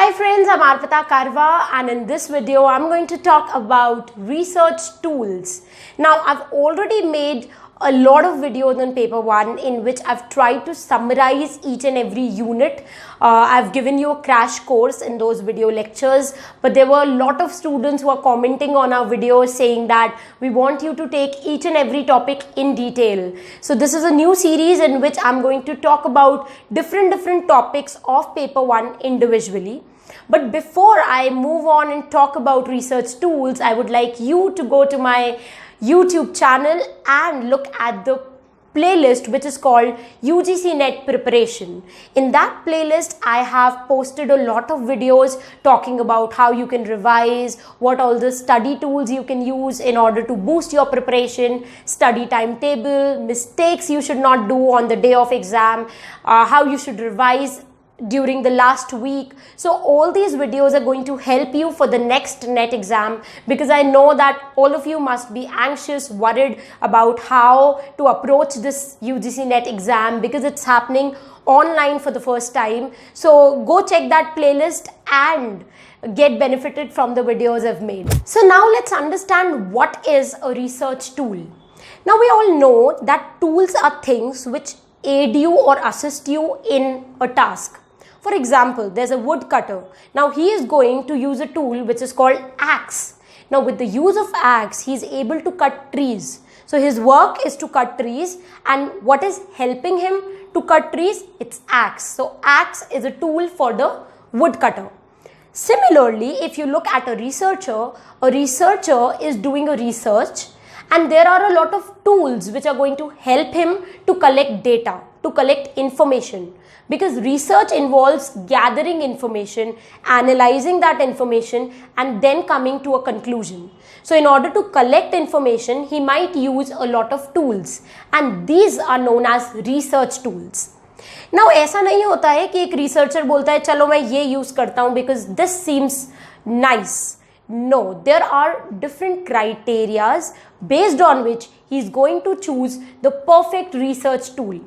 Hi friends, I'm Arpita Karwa, and in this video I'm going to talk about research tools. Now I've already made a lot of videos on paper 1 in which I've tried to summarize each and every unit. I've given you a crash course in those video lectures, but there were a lot of students who are commenting on our videos saying that we want you to take each and every topic in detail. So this is a new series in which I'm going to talk about different topics of paper 1 individually. But before I move on and talk about research tools, I would like you to go to my YouTube channel and look at the playlist which is called UGC NET Preparation. In that playlist, I have posted a lot of videos talking about how you can revise, what all the study tools you can use in order to boost your preparation, study timetable, mistakes you should not do on the day of exam, how you should revise during the last week. So all these videos are going to help you for the next NET exam, because I know that all of you must be anxious, worried about how to approach this UGC NET exam because it's happening online for the first time. So go check that playlist and get benefited from the videos I've made. So now let's understand what is a research tool. Now we all know that tools are things which aid you or assist you in a task. For example, there's a woodcutter. Now he is going to use a tool which is called axe. Now with the use of axe, he is able to cut trees. So his work is to cut trees, and what is helping him to cut trees? It's axe. So axe is a tool for the woodcutter. Similarly, if you look at a researcher is doing a research, and there are a lot of tools which are going to help him to collect data, to collect information. Because research involves gathering information, analyzing that information, and then coming to a conclusion. So in order to collect information, he might use a lot of tools, and these are known as research tools. Now ऐसा नहीं होता है कि एक researcher बोलता है चलो मैं ये use करता हूँ because this seems nice. No, there are different criterias based on which he is going to choose the perfect research tool.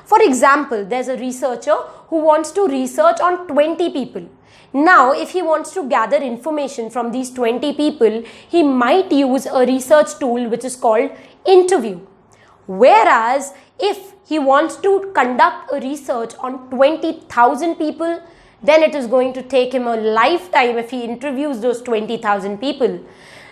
For example, there's a researcher who wants to research on 20 people. Now, if he wants to gather information from these 20 people, he might use a research tool which is called interview. Whereas, if he wants to conduct a research on 20,000 people, then it is going to take him a lifetime if he interviews those 20,000 people.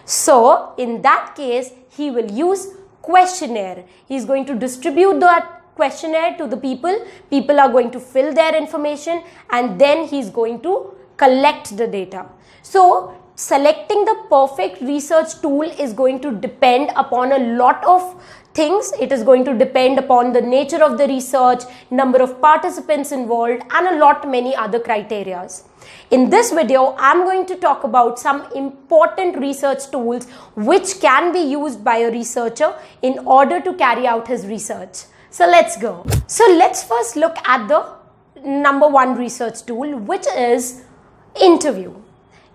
So, in that case, he will use questionnaire. He is going to distribute that questionnaire to the people. People are going to fill their information, and then he is going to collect the data. So, selecting the perfect research tool is going to depend upon a lot of things. It is going to depend upon the nature of the research, number of participants involved, and a lot many other criteria. In this video, I'm going to talk about some important research tools which can be used by a researcher in order to carry out his research. So let's go. So let's first look at the number 1 research tool, which is interview.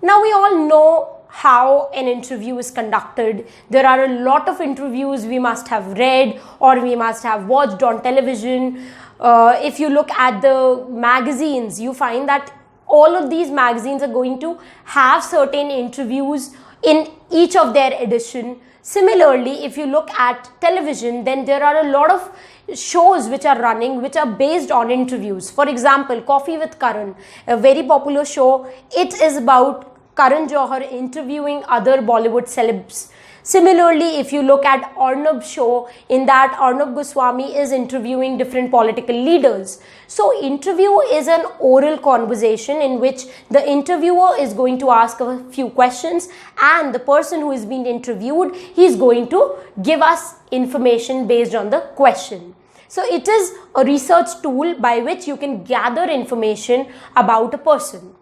Now we all know how an interview is conducted. There are a lot of interviews we must have read or we must have watched on television. If you look at the magazines, you find that all of these magazines are going to have certain interviews in each of their edition. Similarly, if you look at television, then there are a lot of shows which are running which are based on interviews. For example, Coffee with Karan, a very popular show. It is about Karan Johar interviewing other Bollywood celebs. Similarly, if you look at Arnab's show, in that Arnab Goswami is interviewing different political leaders. So interview is an oral conversation in which the interviewer is going to ask a few questions, and the person who is being interviewed, he is going to give us information based on the question. So it is a research tool by which you can gather information about a person.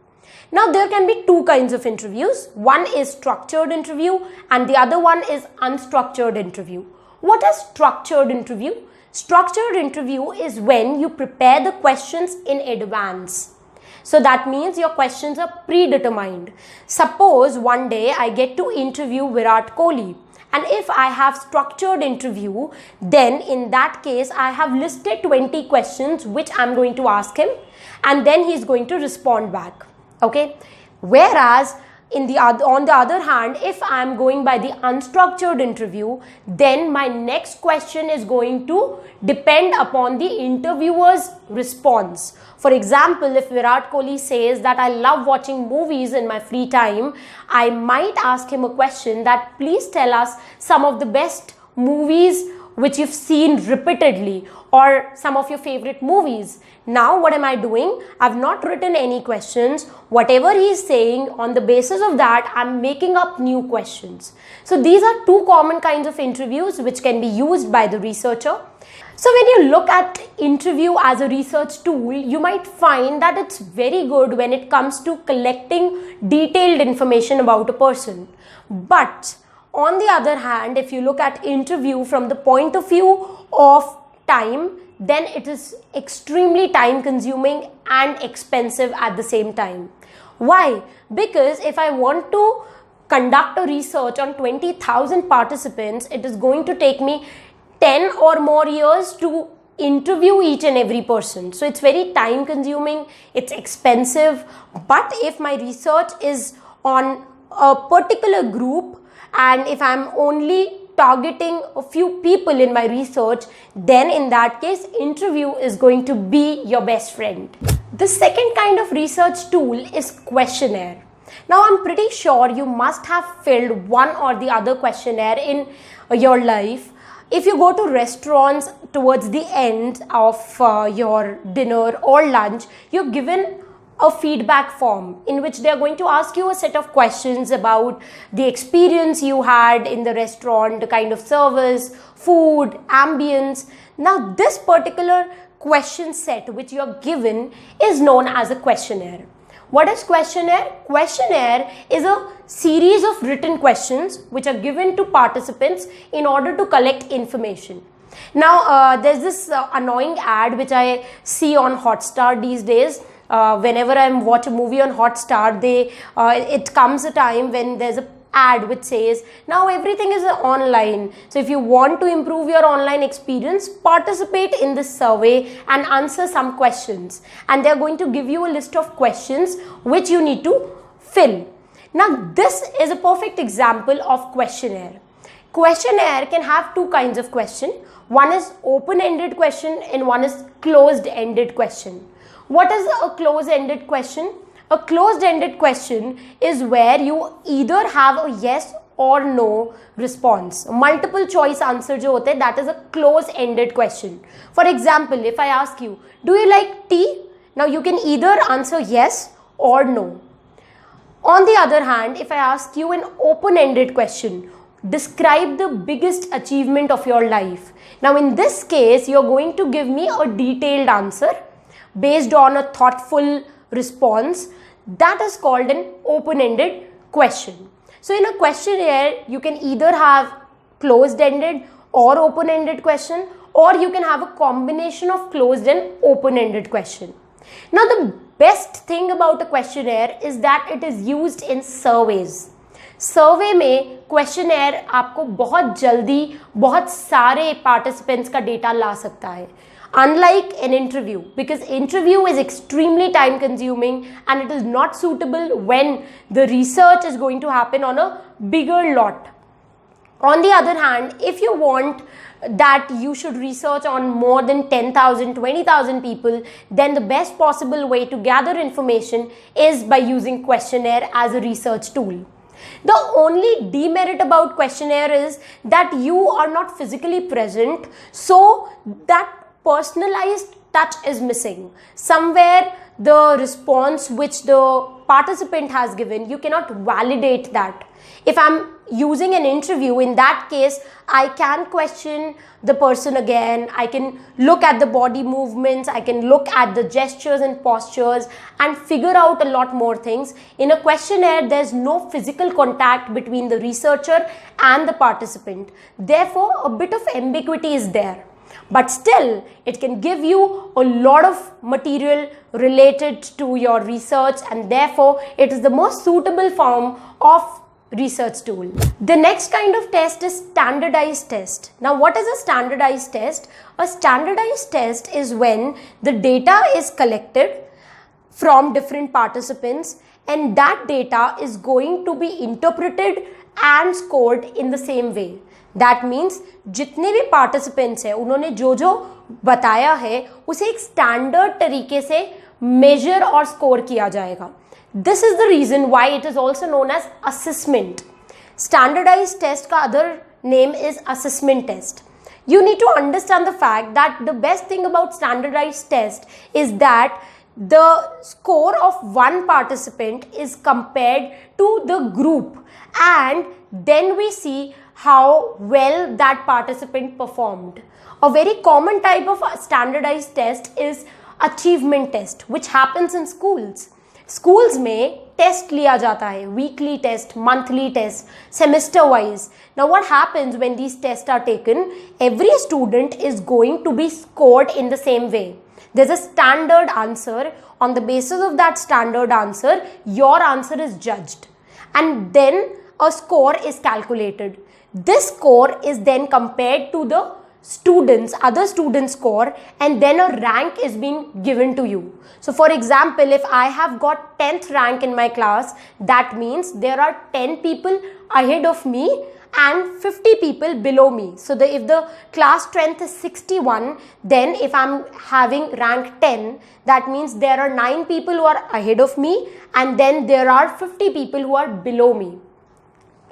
Now there can be 2 kinds of interviews. One is structured interview and the other one is unstructured interview. What is structured interview? Structured interview is when you prepare the questions in advance. So that means your questions are predetermined. Suppose one day I get to interview Virat Kohli, and if I have structured interview, then in that case I have listed 20 questions which I'm going to ask him, and then he's going to respond back. Okay, whereas on the other hand, if I am going by the unstructured interview, then my next question is going to depend upon the interviewer's response. For example, if Virat Kohli says that I love watching movies in my free time, I might ask him a question that please tell us some of the best movies which you've seen repeatedly, or some of your favorite movies. Now what am I doing? I've not written any questions. Whatever he is saying, on the basis of that, I'm making up new questions. So these are two common kinds of interviews which can be used by the researcher. So when you look at interview as a research tool, you might find that it's very good when it comes to collecting detailed information about a person. But on the other hand, if you look at interview from the point of view of time, then it is extremely time consuming and expensive at the same time. Why? Because if I want to conduct a research on 20,000 participants, it is going to take me 10 or more years to interview each and every person. So it's very time consuming, it's expensive. But if my research is on a particular group, and if I'm only targeting a few people in my research, then in that case, interview is going to be your best friend. The second kind of research tool is questionnaire. Now, I'm pretty sure you must have filled one or the other questionnaire in your life. If you go to restaurants towards the end of your dinner or lunch, you're given a feedback form in which they are going to ask you a set of questions about the experience you had in the restaurant, the kind of service, food, ambience. Now, this particular question set which you are given is known as a questionnaire. What is questionnaire? Questionnaire is a series of written questions which are given to participants in order to collect information. Now, there's this annoying ad which I see on Hotstar these days. Whenever I watch a movie on Hotstar, it comes a time when there's an ad which says, now everything is online. So if you want to improve your online experience, participate in this survey and answer some questions. And they're going to give you a list of questions which you need to fill. Now, this is a perfect example of questionnaire. Questionnaire can have two kinds of question. One is open-ended question and one is closed-ended question. What is a closed-ended question? A closed-ended question is where you either have a yes or no response. Multiple choice answer jo hote, that is a closed-ended question. For example, if I ask you, do you like tea? Now you can either answer yes or no. On the other hand, if I ask you an open-ended question, describe the biggest achievement of your life. Now in this case, you're going to give me a detailed answer based on a thoughtful response. That is called an open-ended question. So in a questionnaire, you can either have closed-ended or open-ended question, or you can have a combination of closed and open-ended question. Now the best thing about a questionnaire is that it is used in surveys. सर्वे में questionnaire आपको बहुत जल्दी बहुत सारे participants का data ला सकता है, unlike an interview, because interview is extremely time consuming and it is not suitable when the research is going to happen on a bigger lot. On the other hand, if you want that you should research on more than 10,000, 20,000 people, then the best possible way to gather information is by using questionnaire as a research tool. The only demerit about questionnaire is that you are not physically present, so that personalized touch is missing. Somewhere the response which the participant has given, you cannot validate that. If I'm using an interview, in that case, I can question the person again. I can look at the body movements. I can look at the gestures and postures and figure out a lot more things. In a questionnaire, there's no physical contact between the researcher and the participant. Therefore, a bit of ambiguity is there. But still, it can give you a lot of material related to your research, and therefore, it is the most suitable form of research tool. The next kind of test is standardized test. Now, what is a standardized test? A standardized test is when the data is collected from different participants and that data is going to be interpreted and scored in the same way. That means जितने भी participants हैं उन्होंने जो जो बताया है उसे एक standard तरीके से measure और score किया जाएगा. This is the reason why it is also known as assessment. Standardized test का other name is assessment test. You need to understand the fact that the best thing about standardized test is that the score of one participant is compared to the group, and then we see how well that participant performed. A very common type of standardized test is achievement test, which happens in schools. Schools में test लिया जाता है, weekly test, monthly test, semester wise. Now what happens when these tests are taken? Every student is going to be scored in the same way. There's a standard answer. On the basis of that standard answer, your answer is judged, and then a score is calculated. This score is then compared to the other students' score, and then a rank is being given to you. So for example, if I have got 10th rank in my class, that means there are 10 people ahead of me and 50 people below me. So if the class strength is 61, then if I'm having rank 10, that means there are 9 people who are ahead of me, and then there are 50 people who are below me.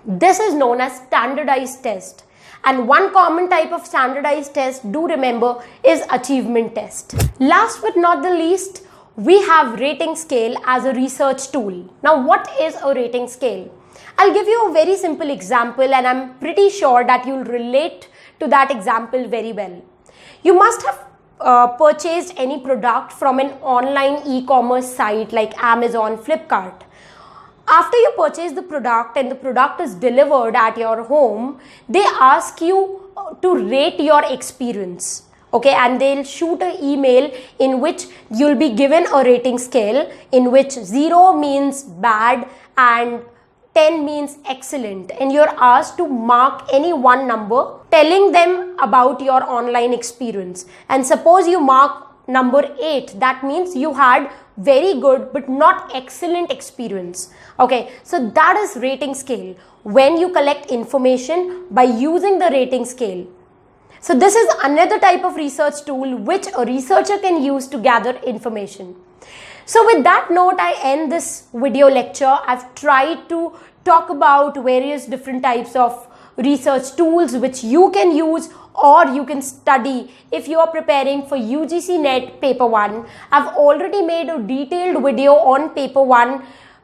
This is known as standardized test. And one common type of standardized test, do remember, is achievement test. Last but not the least, we have rating scale as a research tool. Now, what is a rating scale? I'll give you a very simple example, and I'm pretty sure that you'll relate to that example very well. You must have purchased any product from an online e-commerce site like Amazon, Flipkart. After you purchase the product and the product is delivered at your home, they ask you to rate your experience. Okay, and they'll shoot an email in which you'll be given a rating scale in which 0 means bad and 10 means excellent, and you're asked to mark any one number telling them about your online experience. And suppose you mark number 8, that means you had very good but not excellent experience. Okay, so that is rating scale, when you collect information by using the rating scale. So this is another type of research tool which a researcher can use to gather information. So with that note, I end this video lecture. I've tried to talk about various different types of research tools which you can use or you can study if you are preparing for UGC NET Paper 1. I've already made a detailed video on Paper 1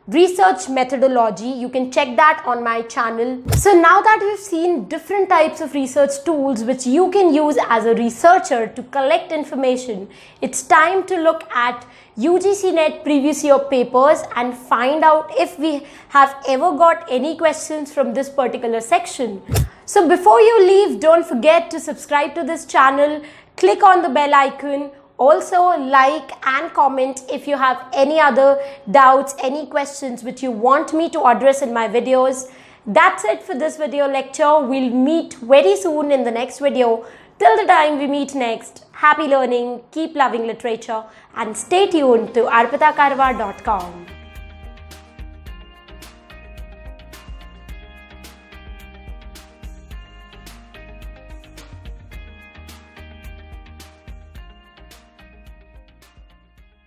research methodology. You can check that on my channel. So now that we've seen different types of research tools which you can use as a researcher to collect information, it's time to look at UGC NET previous year papers and find out if we have ever got any questions from this particular section. So before you leave, don't forget to subscribe to this channel, click on the bell icon. Also like and comment if you have any other doubts, any questions which you want me to address in my videos. That's it for this video lecture. We'll meet very soon in the next video. Till the time we meet next, happy learning, keep loving literature, and stay tuned to arpitakarwa.com.